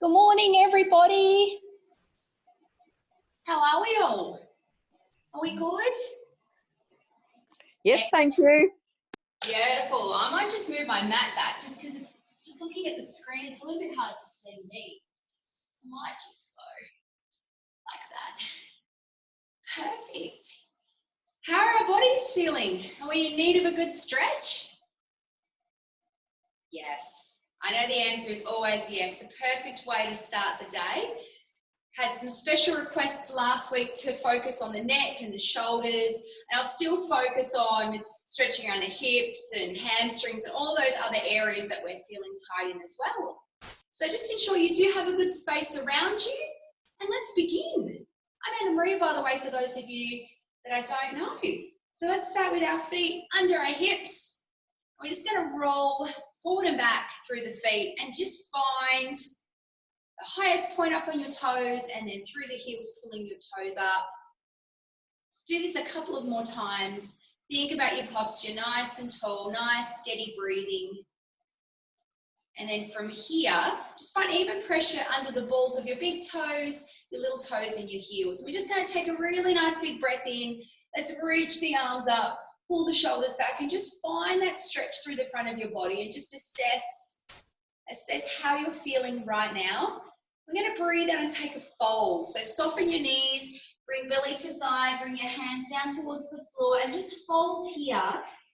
Good morning, everybody. How are we all? Are we good? Yes, thank you. Beautiful. I might just move my mat back just because just looking at the screen, it's a little bit hard to see me. I might just go like that. Perfect. How are our bodies feeling? Are we in need of a good stretch? Yes. I know the answer is always yes. The perfect way to start the day. Had some special requests last week to focus on the neck and the shoulders, and I'll still focus on stretching around the hips and hamstrings and all those other areas that we're feeling tight in as well. So just ensure you do have a good space around you, and let's begin. I'm Anna Maria, by the way, for those of you that I don't know. So let's start with our feet under our hips. We're just going to roll forward and back through the feet and just find the highest point up on your toes and then through the heels, pulling your toes up. Let's do this a couple of more times. Think about your posture, nice and tall, nice, steady breathing. And then from here, just find even pressure under the balls of your big toes, your little toes and your heels. And we're just going to take a really nice big breath in. Let's reach the arms up, pull the shoulders back, and just find that stretch through the front of your body and just assess how you're feeling right now. We're going to breathe out and take a fold. So soften your knees, bring belly to thigh, bring your hands down towards the floor, and just fold here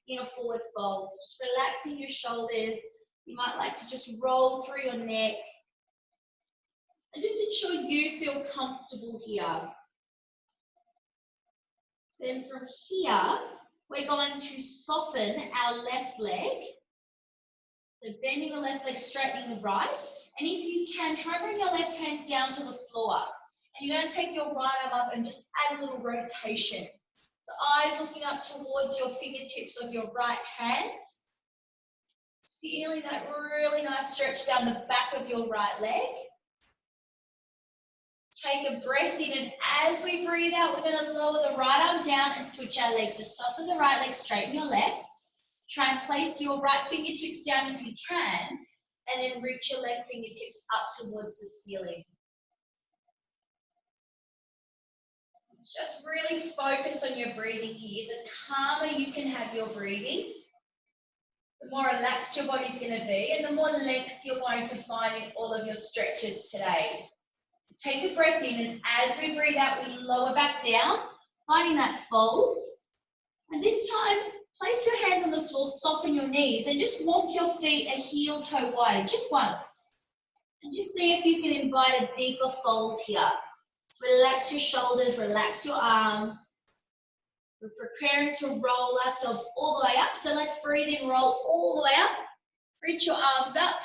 in a forward fold. So just relaxing your shoulders. You might like to just roll through your neck. And just ensure you feel comfortable here. Then from here, we're going to soften our left leg. So bending the left leg, straightening the right. And if you can, try bring your left hand down to the floor. And you're going to take your right arm up and just add a little rotation. So eyes looking up towards your fingertips of your right hand. Feeling that really nice stretch down the back of your right leg. Take a breath in, and as we breathe out, we're going to lower the right arm down and switch our legs. So soften the right leg, straighten your left. Try and place your right fingertips down if you can, and then reach your left fingertips up towards the ceiling. Just really focus on your breathing here. The calmer you can have your breathing, the more relaxed your body's going to be, and the more length you're going to find in all of your stretches today. So take a breath in, and as we breathe out, we lower back down, finding that fold. And this time, place your hands on the floor, soften your knees, and just walk your feet a heel toe wide, just once. And just see if you can invite a deeper fold here. So relax your shoulders, relax your arms. We're preparing to roll ourselves all the way up. So let's breathe in, roll all the way up. Reach your arms up.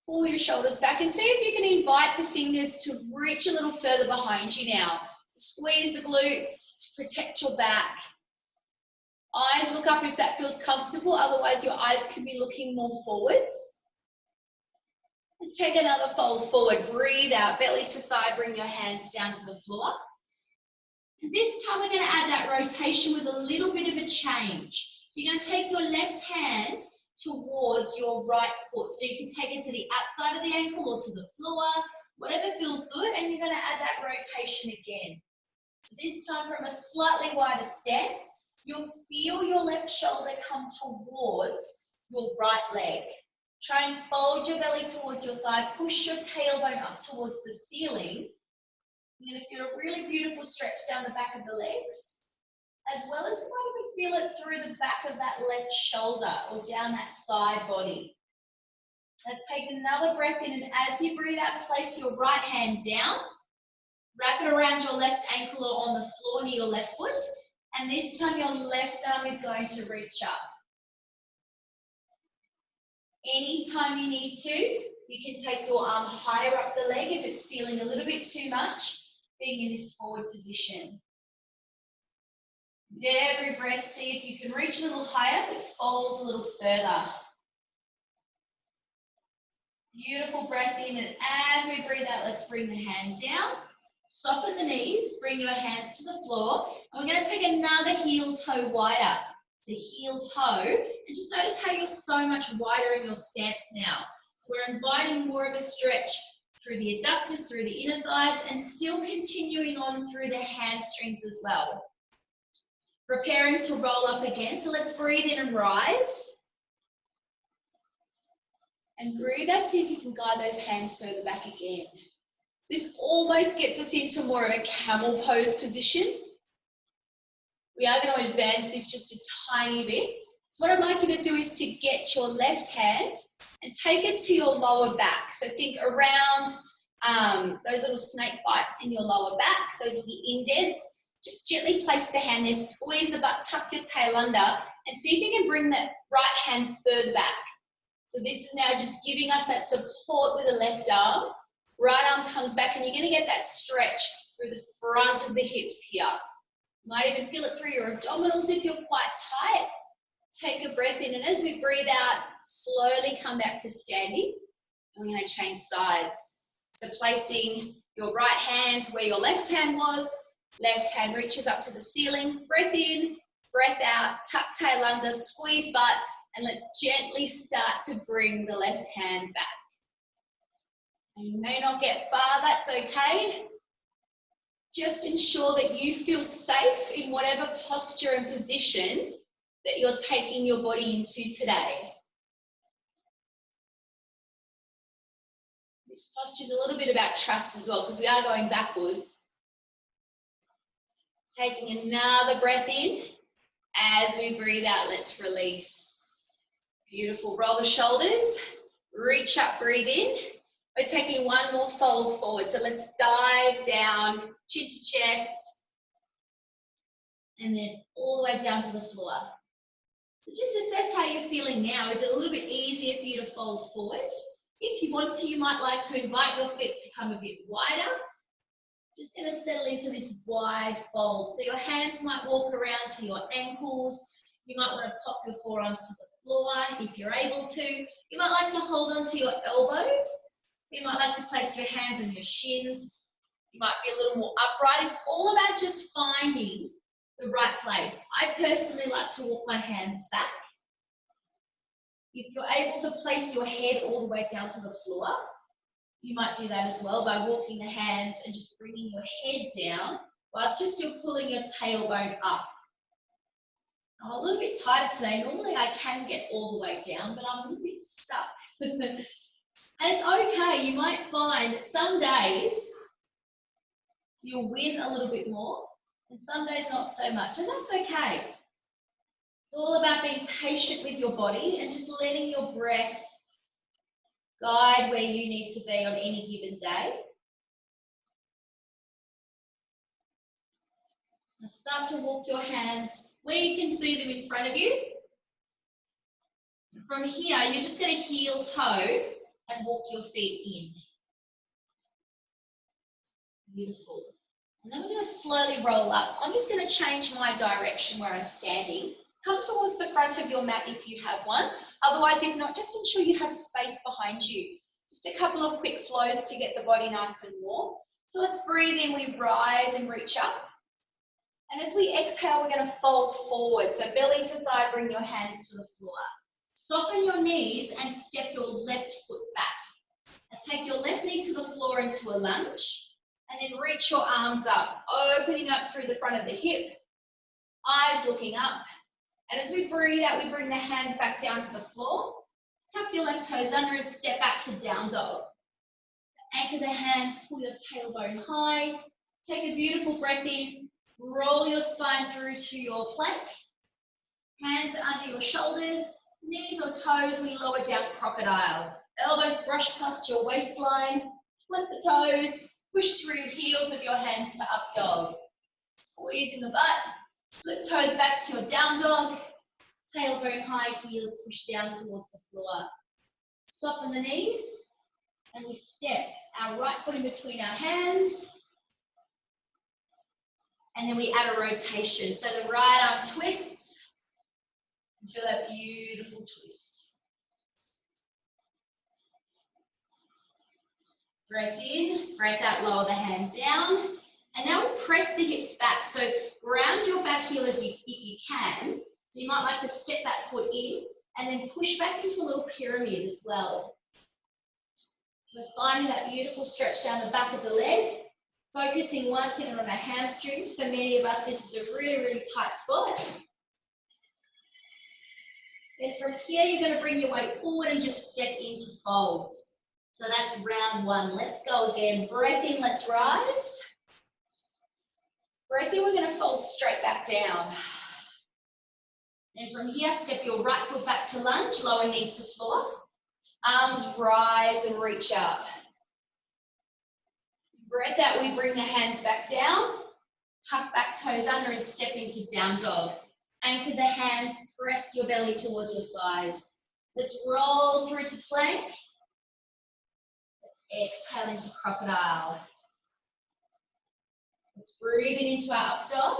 Pull your shoulders back and see if you can invite the fingers to reach a little further behind you now. So squeeze the glutes to protect your back. Eyes look up if that feels comfortable, otherwise your eyes can be looking more forwards. Let's take another fold forward. Breathe out, belly to thigh, bring your hands down to the floor. And this time we're going to add that rotation with a little bit of a change. So you're going to take your left hand towards your right foot. So you can take it to the outside of the ankle or to the floor, whatever feels good, and you're going to add that rotation again. So this time from a slightly wider stance, you'll feel your left shoulder come towards your right leg. Try and fold your belly towards your thigh, push your tailbone up towards the ceiling. You're going to feel a really beautiful stretch down the back of the legs, as well as you might even feel it through the back of that left shoulder or down that side body. Now take another breath in, and as you breathe out, place your right hand down, wrap it around your left ankle or on the floor near your left foot, and this time your left arm is going to reach up. Anytime you need to, you can take your arm higher up the leg if it's feeling a little bit too much, being in this forward position. With every breath, see if you can reach a little higher, but fold a little further. Beautiful breath in, and as we breathe out, let's bring the hand down. Soften the knees, bring your hands to the floor, and we're going to take another heel toe wider. So heel toe, and just notice how you're so much wider in your stance now. So we're inviting more of a stretch through the adductors, through the inner thighs, and still continuing on through the hamstrings as well. Preparing to roll up again, so let's breathe in and rise. And breathe out, see if you can guide those hands further back again. This almost gets us into more of a camel pose position. We are going to advance this just a tiny bit. So what I'd like you to do is to get your left hand and take it to your lower back. So think around those little snake bites in your lower back, those little indents. Just gently place the hand there, squeeze the butt, tuck your tail under, and see if you can bring that right hand further back. So this is now just giving us that support with the left arm. Right arm comes back, and you're going to get that stretch through the front of the hips here. You might even feel it through your abdominals if you're quite tight. Take a breath in, and as we breathe out, slowly come back to standing. And we're going to change sides. So placing your right hand where your left hand was, left hand reaches up to the ceiling. Breath in, breath out, tuck tail under, squeeze butt, and let's gently start to bring the left hand back. And you may not get far, that's okay. Just ensure that you feel safe in whatever posture and position that you're taking your body into today. This posture is a little bit about trust as well, because we are going backwards. Taking another breath in. As we breathe out, let's release. Beautiful. Roll the shoulders. Reach up, breathe in. We're taking one more fold forward. So let's dive down, chin to chest, and then all the way down to the floor. So just assess how you're feeling now. Is it a little bit easier for you to fold forward? If you want to, you might like to invite your feet to come a bit wider. Just going to settle into this wide fold. So your hands might walk around to your ankles. You might want to pop your forearms to the floor if you're able to. You might like to hold on to your elbows. You might like to place your hands on your shins. You might be a little more upright. It's all about just finding the right place. I personally like to walk my hands back. If you're able to place your head all the way down to the floor, you might do that as well by walking the hands and just bringing your head down whilst just you're pulling your tailbone up. I'm a little bit tighter today. Normally I can get all the way down, but I'm a little bit stuck. And it's okay. You might find that some days you'll win a little bit more and some days not so much, and that's okay. It's all about being patient with your body and just letting your breath guide where you need to be on any given day. Now start to walk your hands where you can see them in front of you. From here, you're just going to heel toe and walk your feet in. Beautiful. And then we're going to slowly roll up. I'm just going to change my direction where I'm standing. Come towards the front of your mat if you have one. Otherwise, if not, just ensure you have space behind you. Just a couple of quick flows to get the body nice and warm. So let's breathe in, we rise and reach up. And as we exhale, we're going to fold forward. So belly to thigh, bring your hands to the floor. Soften your knees and step your left foot back. And take your left knee to the floor into a lunge. And then reach your arms up, opening up through the front of the hip. Eyes looking up. And as we breathe out, we bring the hands back down to the floor. Tuck your left toes under and step back to down dog. Anchor the hands, pull your tailbone high. Take a beautiful breath in. Roll your spine through to your plank. Hands under your shoulders. Knees or toes, we lower down crocodile. Elbows brush past your waistline. Flip the toes. Push through your heels of your hands to up dog. Squeeze in the butt. Flip toes back to your down dog. Tailbone high, heels push down towards the floor. Soften the knees. And we step our right foot in between our hands. And then we add a rotation. So the right arm twists. And feel that beautiful twist. Breath in, breath out, lower the hand down. And now we'll press the hips back. So ground your back heel if you can. So you might like to step that foot in and then push back into a little pyramid as well. So finding that beautiful stretch down the back of the leg, focusing once again on our hamstrings. For many of us, this is a really, really tight spot. Then from here, you're going to bring your weight forward and just step into fold. So that's round one. Let's go again. Breath in, let's rise. Breath in, we're going to fold straight back down. And from here, step your right foot back to lunge, lower knee to floor. Arms rise and reach up. Breath out, we bring the hands back down. Tuck back toes under and step into down dog. Anchor the hands, press your belly towards your thighs. Let's roll through to plank. Let's exhale into crocodile. Let's breathe in into our up dog.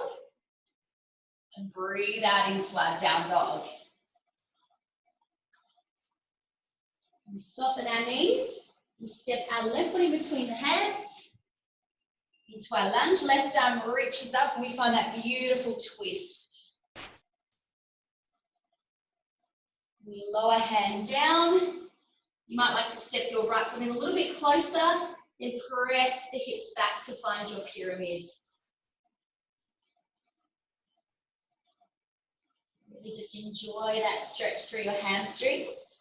And breathe out into our down dog. We soften our knees. We step our left foot in between the hands. Into our lunge. Left arm reaches up and we find that beautiful twist. We lower hand down. You might like to step your right foot in a little bit closer. Then press the hips back to find your pyramid. Really just enjoy that stretch through your hamstrings.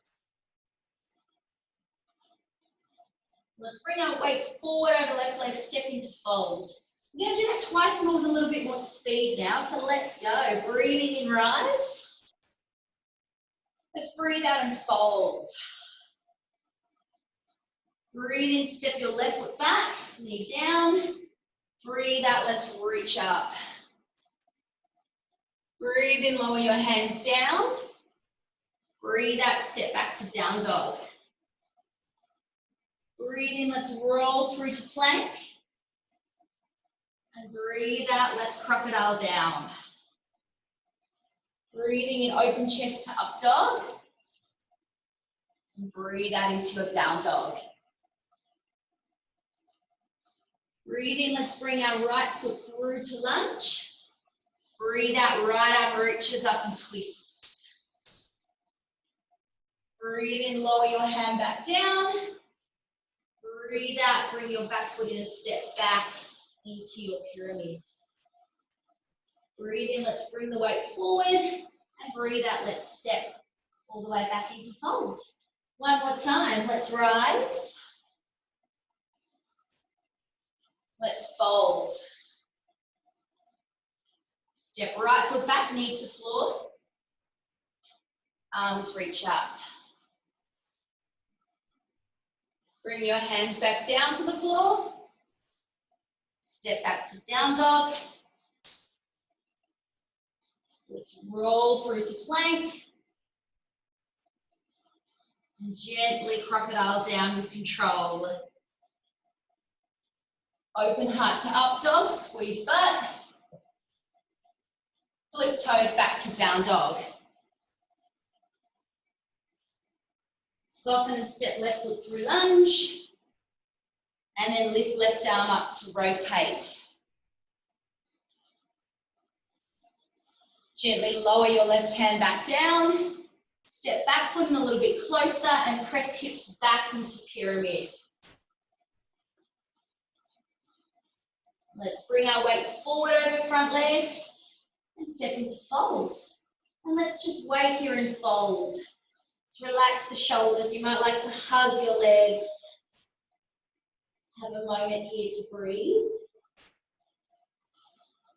Let's bring our weight forward over left leg, step into fold. We're going to do that twice more with a little bit more speed now, so let's go. Breathing in, rise. Let's breathe out and fold. Breathe in, step your left foot back, knee down. Breathe out, let's reach up. Breathe in, lower your hands down. Breathe out, step back to down dog. Breathe in, let's roll through to plank. And breathe out, let's crocodile down. Breathing in, open chest to up dog. And breathe out into your down dog. Breathe in, let's bring our right foot through to lunge. Breathe out, right arm reaches up and twists. Breathe in, lower your hand back down. Breathe out, bring your back foot in and step back into your pyramid. Breathe in, let's bring the weight forward. And breathe out, let's step all the way back into fold. One more time, let's rise. Let's fold. Step right foot back, knee to floor. Arms reach up. Bring your hands back down to the floor. Step back to down dog. Let's roll through to plank. And gently crocodile down with control. Open heart to up dog, squeeze butt. Flip toes back to down dog. Soften and step left foot through lunge. And then lift left arm up to rotate. Gently lower your left hand back down. Step back foot in a little bit closer and press hips back into pyramid. Let's bring our weight forward over front leg and step into fold. And let's just wait here and fold. Let's relax the shoulders. You might like to hug your legs. Let's have a moment here to breathe.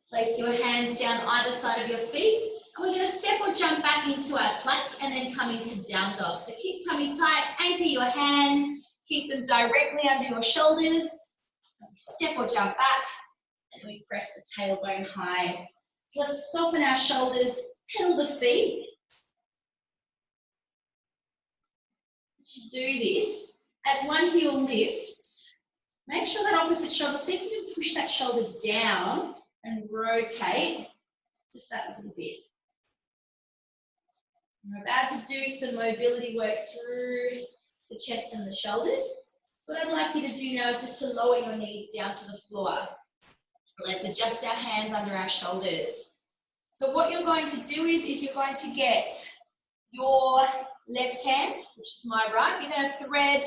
Place your hands down either side of your feet. And we're going to step or jump back into our plank and then come into down dog. So keep tummy tight, anchor your hands, keep them directly under your shoulders. Step or jump back, and then we press the tailbone high. So let's soften our shoulders, pedal the feet. As you do this, as one heel lifts, make sure that opposite shoulder, see if you can push that shoulder down and rotate just that little bit. We're about to do some mobility work through the chest and the shoulders. So what I'd like you to do now is just to lower your knees down to the floor. Let's adjust our hands under our shoulders. So what you're going to do is you're going to get your left hand, which is my right, you're going to thread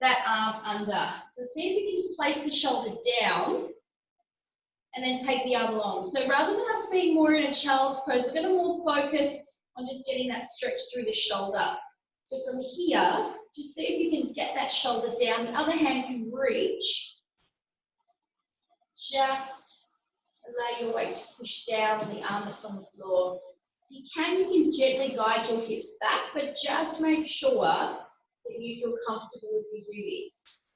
that arm under. So see if you can just place the shoulder down and then take the arm along. So rather than us being more in a child's pose, we're going to more focus on just getting that stretch through the shoulder. So from here, just see if you can get that shoulder down. The other hand can reach. Just allow your weight to push down on the arm that's on the floor. If you can gently guide your hips back, but just make sure that you feel comfortable if you do this.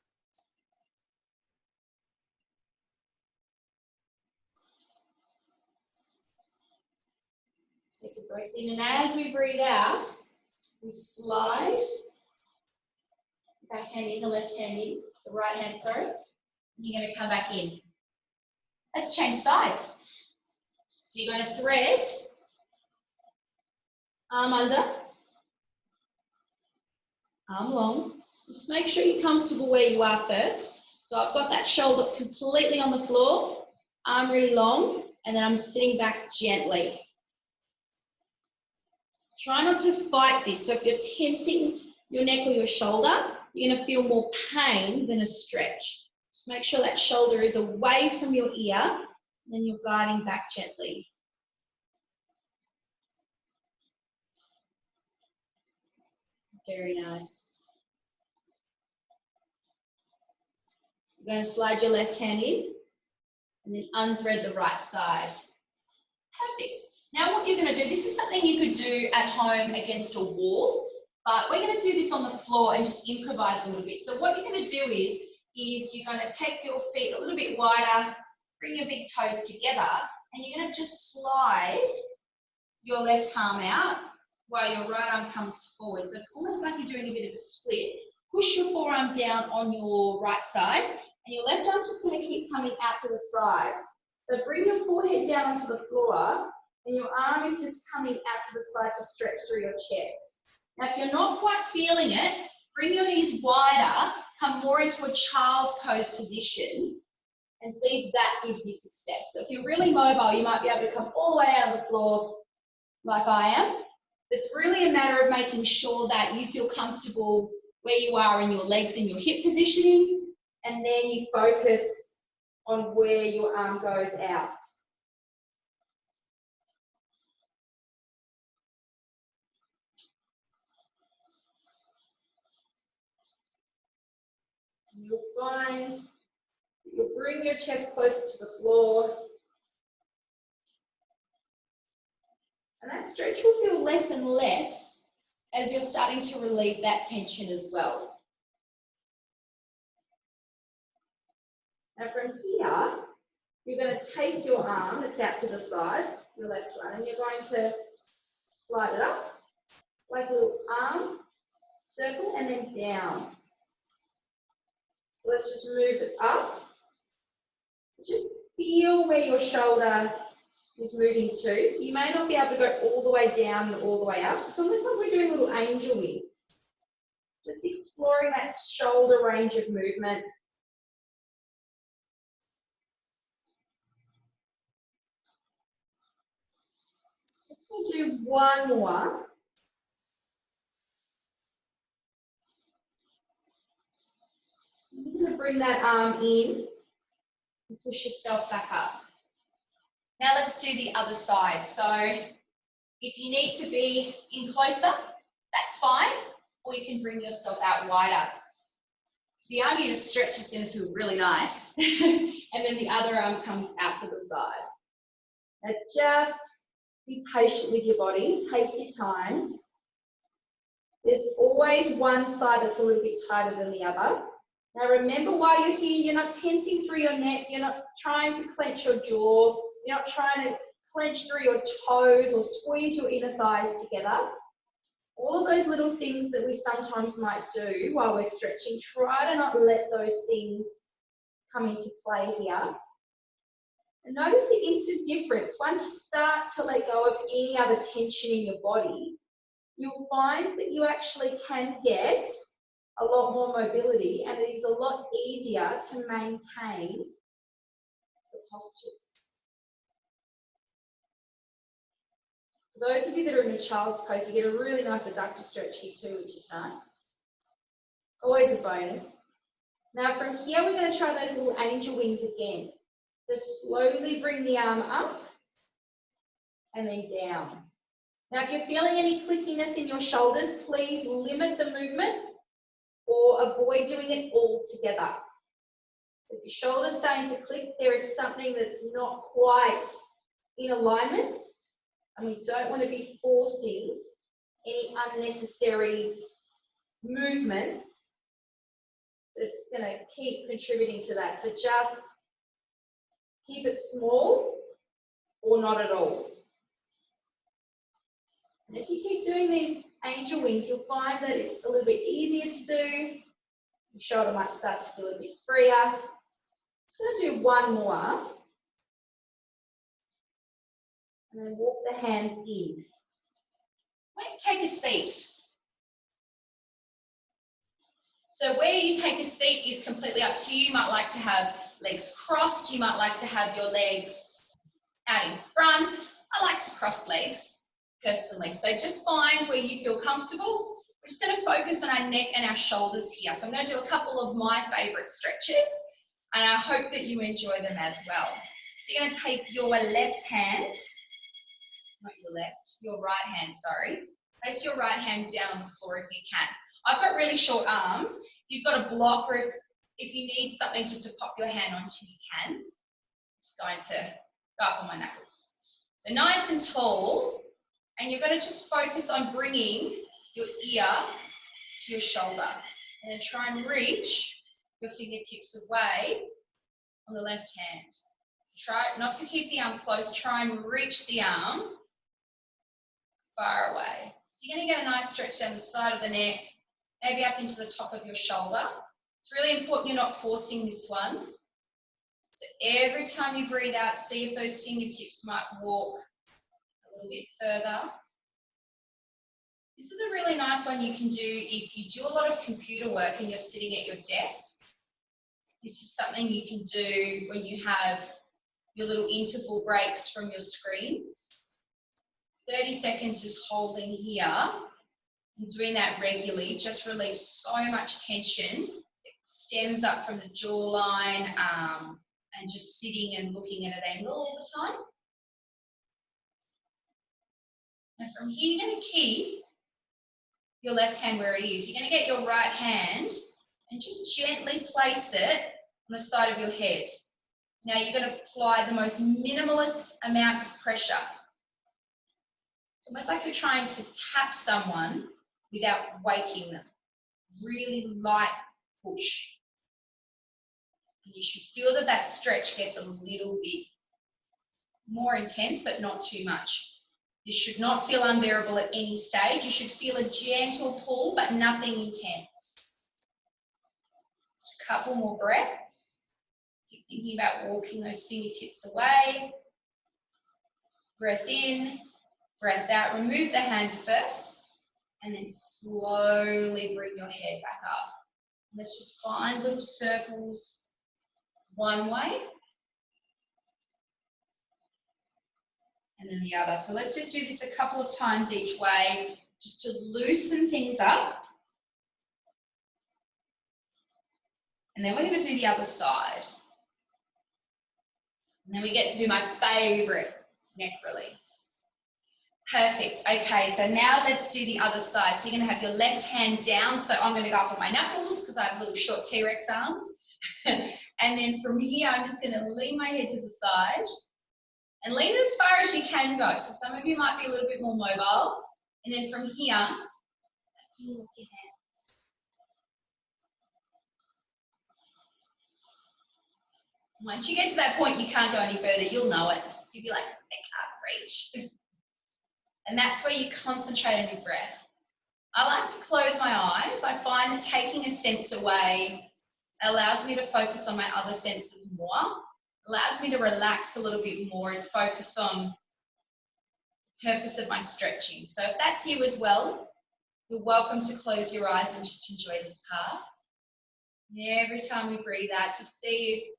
Take a breath in, and as we breathe out, we slide. Back hand in, the left hand in, the right hand, sorry. And you're going to come back in. Let's change sides. So you're going to thread, arm under, arm long. Just make sure you're comfortable where you are first. So I've got that shoulder completely on the floor, arm really long, and then I'm sitting back gently. Try not to fight this. So if you're tensing your neck or your shoulder, you're going to feel more pain than a stretch. Just make sure that shoulder is away from your ear, and then you're guiding back gently. Very nice. You're going to slide your left hand in, and then unthread the right side. Perfect. Now what you're going to do, this is something you could do at home against a wall, but we're going to do this on the floor and just improvise a little bit. So what you're going to do is you're going to take your feet a little bit wider, bring your big toes together, and you're going to just slide your left arm out while your right arm comes forward. So it's almost like you're doing a bit of a split. Push your forearm down on your right side, and your left arm's just going to keep coming out to the side. So bring your forehead down onto the floor, and your arm is just coming out to the side to stretch through your chest. Now, if you're not quite feeling it, bring your knees wider, come more into a child's pose position, and see if that gives you success. So if you're really mobile, you might be able to come all the way out of the floor like I am. It's really a matter of making sure that you feel comfortable where you are in your legs and your hip positioning, and then you focus on where your arm goes out. And you'll find that you'll bring your chest closer to the floor, and that stretch will feel less and less as you're starting to relieve that tension as well. Now from here, you're going to take your arm that's out to the side, your left one, and you're going to slide it up like a little arm circle and then down. So let's just move it up. Just feel where your shoulder is moving to. You may not be able to go all the way down and all the way up. So it's almost like we're doing little angel wings. Just exploring that shoulder range of movement. Just going to do one more. You're going to bring that arm in and push yourself back up. Now let's do the other side. So if you need to be in closer, that's fine, or you can bring yourself out wider. So the arm you just stretch is going to feel really nice, and then the other arm comes out to the side. Now just be patient with your body, take your time. There's always one side that's a little bit tighter than the other. Now remember, while you're here, you're not tensing through your neck, you're not trying to clench your jaw, you're not trying to clench through your toes or squeeze your inner thighs together. All of those little things that we sometimes might do while we're stretching, try to not let those things come into play here. And notice the instant difference. Once you start to let go of any other tension in your body, you'll find that you actually can get a lot more mobility, and it is a lot easier to maintain the postures. For those of you that are in a child's pose, you get a really nice adductor stretch here too, which is nice. Always a bonus. Now from here, we're going to try those little angel wings again. So slowly bring the arm up and then down. Now if you're feeling any clickiness in your shoulders, please limit the movement or avoid doing it all together. So if your shoulder's starting to click, there is something that's not quite in alignment, and we don't want to be forcing any unnecessary movements that's going to keep contributing to that. So just keep it small or not at all. And as you keep doing these angel wings, you'll find that it's a little bit easier to do. Your shoulder might start to feel a bit freer. Just going to do one more. And then walk the hands in. Take a seat. So where you take a seat is completely up to you. You might like to have legs crossed. You might like to have your legs out in front. I like to cross legs personally. So just find where you feel comfortable. We're just going to focus on our neck and our shoulders here. So I'm going to do a couple of my favourite stretches, and I hope that you enjoy them as well. So you're going to take your left hand, not your left, your right hand, sorry. Place your right hand down on the floor if you can. I've got really short arms. If you've got a block, or if you need something just to pop your hand onto, you can. I'm just going to go up on my knuckles. So nice and tall, and you're going to just focus on bringing your ear to your shoulder, and then try and reach your fingertips away on the left hand. So try not to keep the arm close, try and reach the arm far away. So you're going to get a nice stretch down the side of the neck, maybe up into the top of your shoulder. It's really important you're not forcing this one. So every time you breathe out, see if those fingertips might walk a little bit further. This is a really nice one you can do if you do a lot of computer work and you're sitting at your desk. This is something you can do when you have your little interval breaks from your screens. 30 seconds just holding here and doing that regularly just relieves so much tension. It stems up from the jawline and just sitting and looking at an angle all the time. And from here, you're going to keep your left hand where it is. You're going to get your right hand and just gently place it on the side of your head. Now you're going to apply the most minimalist amount of pressure. It's almost like you're trying to tap someone without waking them. Really light push. And you should feel that that stretch gets a little bit more intense, but not too much. This should not feel unbearable at any stage. You should feel a gentle pull, but nothing intense. Just a couple more breaths. Keep thinking about walking those fingertips away. Breath in, breath out. Remove the hand first, and then slowly bring your head back up. Let's just find little circles one way, and then the other. So let's just do this a couple of times each way, just to loosen things up. And then we're going to do the other side. And then we get to do my favourite neck release. Perfect. Okay, so now let's do the other side. So you're going to have your left hand down. So I'm going to go up on my knuckles because I have little short T-Rex arms. And then from here, I'm just going to lean my head to the side and lean it as far as you can go. So some of you might be a little bit more mobile. And then from here, that's when you walk your hands. Once you get to that point, you can't go any further. You'll know it. You'll be like, I can't reach. And that's where you concentrate on your breath. I like to close my eyes. I find that taking a sense away allows me to focus on my other senses more, allows me to relax a little bit more and focus on the purpose of my stretching. So if that's you as well, you're welcome to close your eyes and just enjoy this part. And every time we breathe out, just see if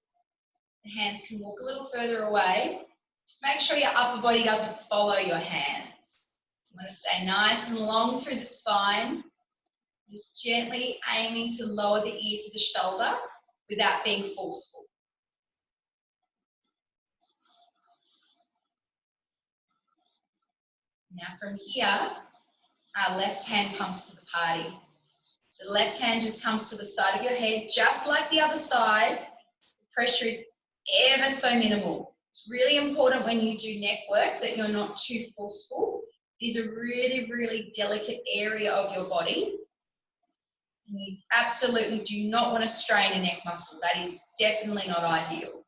the hands can walk a little further away. Just make sure your upper body doesn't follow your hands. You want to stay nice and long through the spine. Just gently aiming to lower the ear to the shoulder without being forceful. Now from here, our left hand comes to the party. So the left hand just comes to the side of your head, just like the other side. The pressure is ever so minimal. It's really important when you do neck work that you're not too forceful. It is a really, really delicate area of your body. And you absolutely do not want to strain a neck muscle. That is definitely not ideal.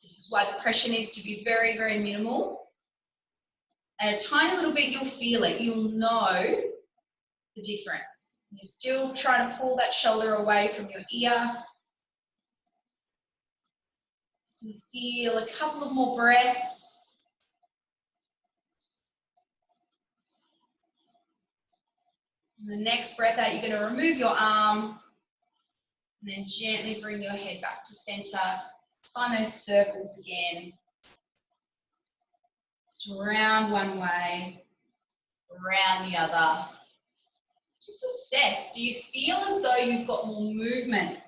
This is why the pressure needs to be very, very minimal. And a tiny little bit, you'll feel it. You'll know the difference. You're still trying to pull that shoulder away from your ear. Just going to feel a couple of more breaths. And the next breath out, you're going to remove your arm and then gently bring your head back to center. Find those circles again. Just around one way, around the other. Just assess, do you feel as though you've got more movement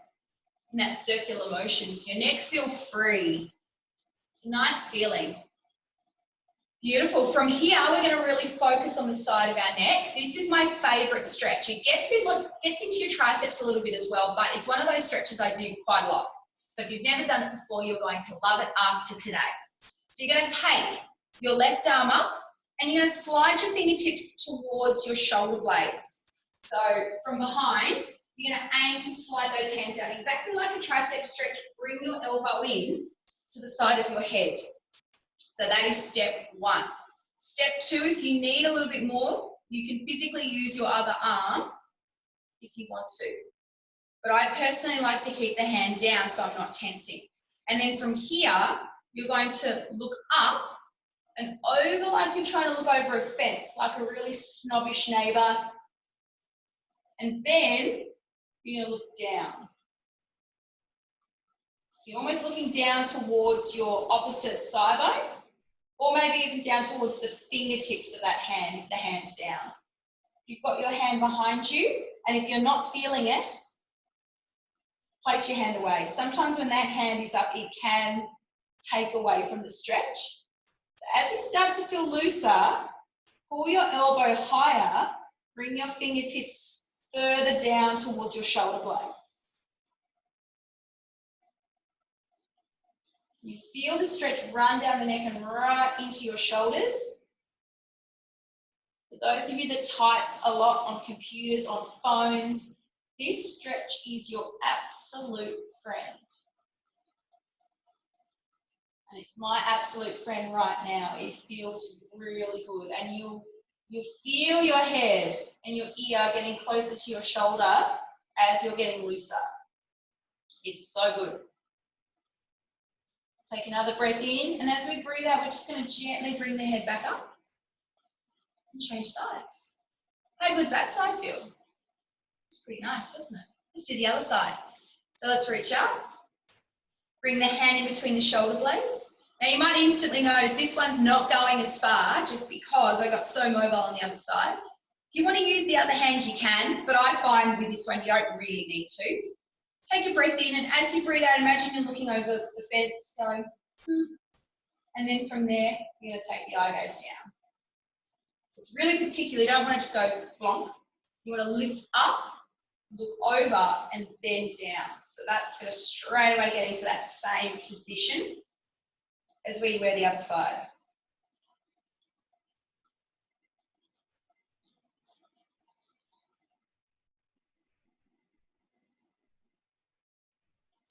in that circular motion? Does your neck feel free? It's a nice feeling. Beautiful. From here, we're going to really focus on the side of our neck. This is my favorite stretch. It gets into your triceps a little bit as well, but it's one of those stretches I do quite a lot. So if you've never done it before, you're going to love it after today. So you're going to take your left arm up and you're going to slide your fingertips towards your shoulder blades. So from behind, you're going to aim to slide those hands down exactly like a tricep stretch. Bring your elbow in to the side of your head. So that is step one. Step two, if you need a little bit more, you can physically use your other arm if you want to. But I personally like to keep the hand down so I'm not tensing. And then from here, you're going to look up and over like you're trying to look over a fence, like a really snobbish neighbour. And then you're going to look down. So you're almost looking down towards your opposite thigh bone, or maybe even down towards the fingertips of that hand if the hand's down. You've got your hand behind you, and if you're not feeling it, place your hand away. Sometimes when that hand is up, it can take away from the stretch. So as you start to feel looser, pull your elbow higher, bring your fingertips further down towards your shoulder blades. You feel the stretch run down the neck and right into your shoulders. For those of you that type a lot on computers, on phones, this stretch is your absolute friend. And it's my absolute friend right now. It feels really good. And you'll feel your head and your ear getting closer to your shoulder as you're getting looser. It's so good. Take another breath in, and as we breathe out, we're just going to gently bring the head back up and change sides. How good's that side feel? It's pretty nice, doesn't it? Let's do the other side. So let's reach up, bring the hand in between the shoulder blades. Now you might instantly notice this one's not going as far just because I got so mobile on the other side. If you want to use the other hand, you can, but I find with this one you don't really need to. Take a breath in, and as you breathe out, imagine you're looking over the fence, going, and then from there, you're going to take the eye gaze down. It's really particular. You don't want to just go blonk. You want to lift up, look over, and then down. So that's going to straight away get into that same position as where you were the other side.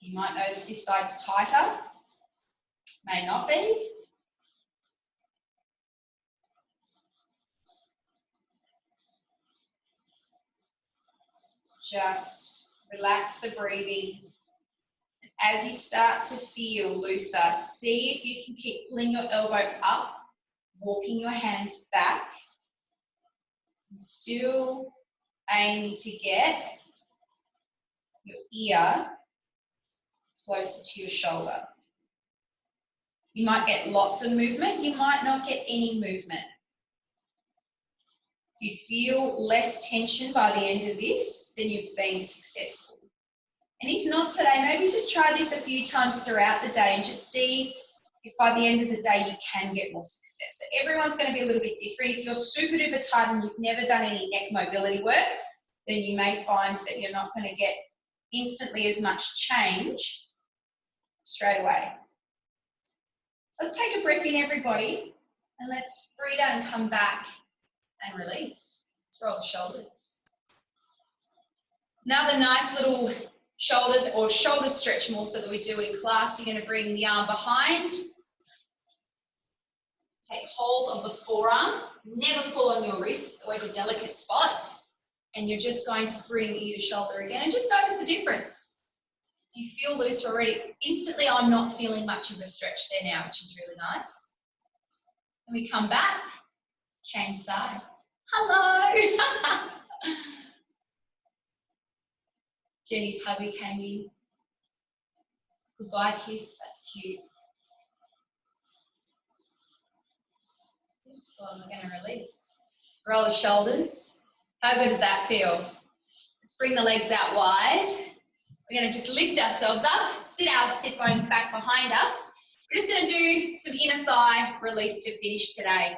You might notice this side's tighter, may not be. Just relax the breathing. And as you start to feel looser, see if you can keep pulling your elbow up, walking your hands back. And still aiming to get your ear closer to your shoulder. You might get lots of movement, you might not get any movement. If you feel less tension by the end of this, then you've been successful. And if not today, maybe just try this a few times throughout the day and just see if by the end of the day you can get more success. So everyone's going to be a little bit different. If you're super duper tight and you've never done any neck mobility work, then you may find that you're not going to get instantly as much change straight away. So let's take a breath in, everybody, and let's breathe out and come back and release. Let's roll the shoulders. Another nice little shoulders or shoulder stretch more so that we do in class. You're going to bring the arm behind. Take hold of the forearm. Never pull on your wrist. It's always a delicate spot. And you're just going to bring your shoulder again and just notice the difference. Do you feel loose already? Instantly, I'm not feeling much of a stretch there now, which is really nice. And we come back, change sides. Hello. Jenny's hubby came in. Goodbye kiss, that's cute. So I'm going to release. Roll the shoulders. How good does that feel? Let's bring the legs out wide. We're going to just lift ourselves up, sit our sit bones back behind us. We're just going to do some inner thigh release to finish today.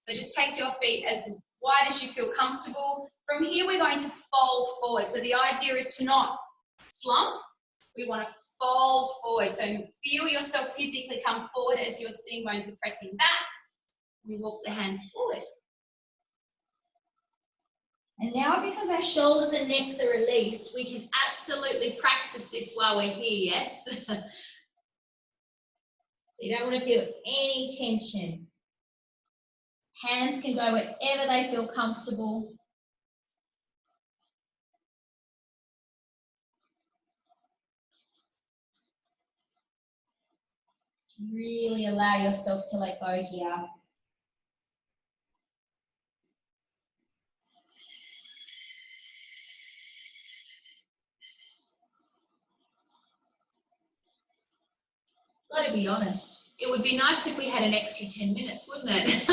So just take your feet as wide as you feel comfortable. From here, we're going to fold forward. So the idea is to not slump. We want to fold forward. So feel yourself physically come forward as your sitting bones are pressing back. We walk the hands forward. And now, because our shoulders and necks are released, we can absolutely practice this while we're here, yes? So you don't want to feel any tension. Hands can go wherever they feel comfortable. Just really allow yourself to let go here. Gotta be honest, it would be nice if we had an extra 10 minutes, wouldn't it?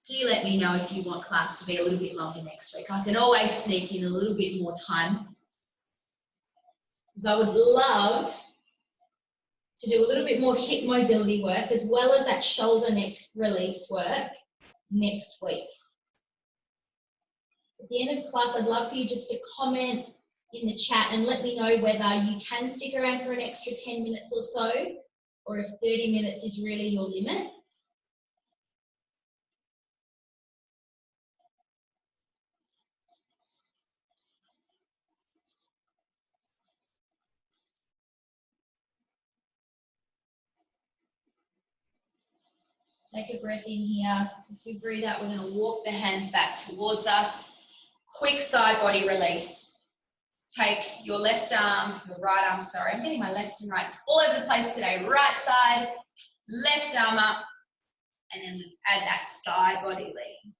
Do let me know if you want class to be a little bit longer next week. I can always sneak in a little bit more time. Because I would love to do a little bit more hip mobility work as well as that shoulder neck release work next week. At the end of class, I'd love for you just to comment in the chat and let me know whether you can stick around for an extra 10 minutes or so, or if 30 minutes is really your limit. Just take a breath in here. As we breathe out, we're going to walk the hands back towards us. Quick side body release. Take your left arm, your right arm, sorry, I'm getting my lefts and rights all over the place today. Right side, left arm up, and then let's add that side body lean.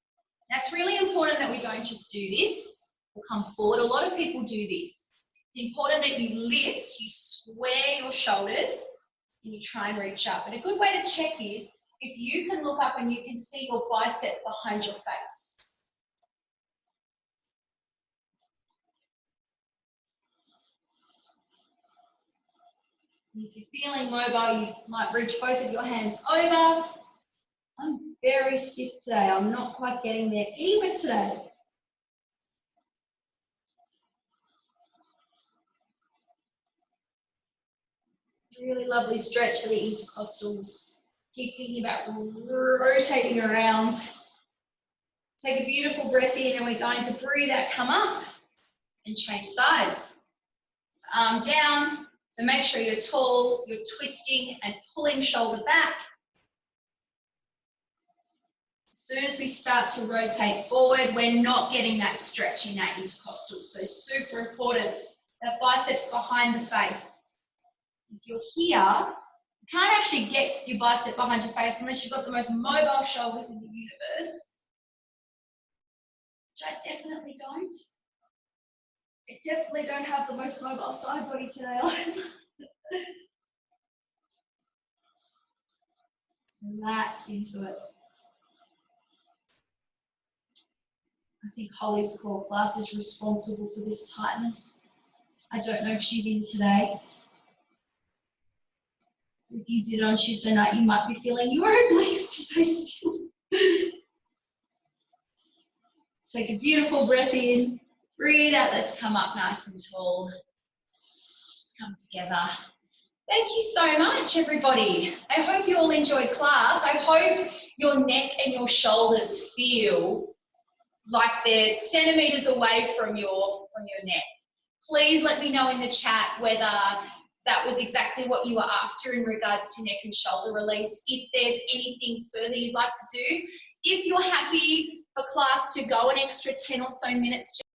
Now it's really important that we don't just do this or come forward. A lot of people do this. It's important that you lift, you square your shoulders, and you try and reach up. And a good way to check is if you can look up and you can see your bicep behind your face. If you're feeling mobile, you might reach both of your hands over. I'm very stiff today. I'm not quite getting there anywhere today. Really lovely stretch for the intercostals. Keep thinking about rotating around. Take a beautiful breath in and we're going to breathe out, come up and change sides. So arm down. So make sure you're tall, you're twisting and pulling shoulder back. As soon as we start to rotate forward, we're not getting that stretch in that intercostal. So super important, that biceps behind the face. If you're here, you can't actually get your bicep behind your face unless you've got the most mobile shoulders in the universe, which I definitely don't. I definitely don't have the most mobile side body today. Relax into it. I think Holly's core class is responsible for this tightness. I don't know if she's in today. If you did it on Tuesday night, you might be feeling your obliques today still. Let's take a beautiful breath in. Breathe out. Let's come up nice and tall. Let's come together. Thank you so much, everybody. I hope you all enjoyed class. I hope your neck and your shoulders feel like they're centimeters away from your neck. Please let me know in the chat whether that was exactly what you were after in regards to neck and shoulder release. If there's anything further you'd like to do. If you're happy for class to go an extra 10 or so minutes,